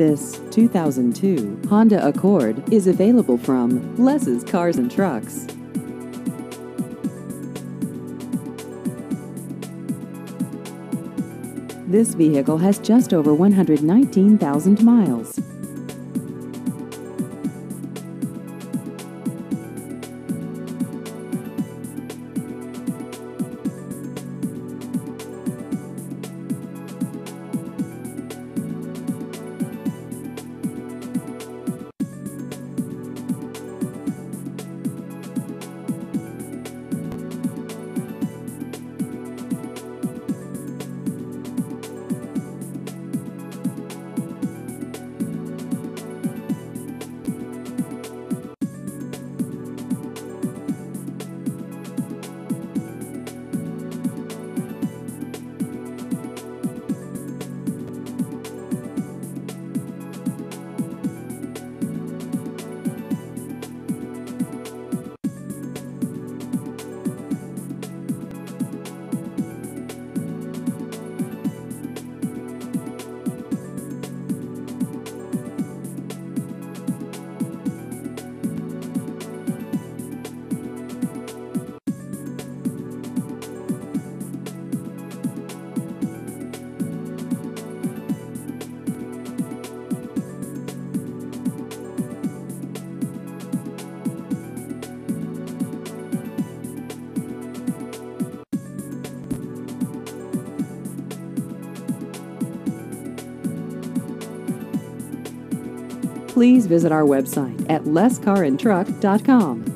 This 2002 Honda Accord is available from Les's Cars and Trucks. This vehicle has just over 119,000 miles. Please visit our website at lescarandtruck.com.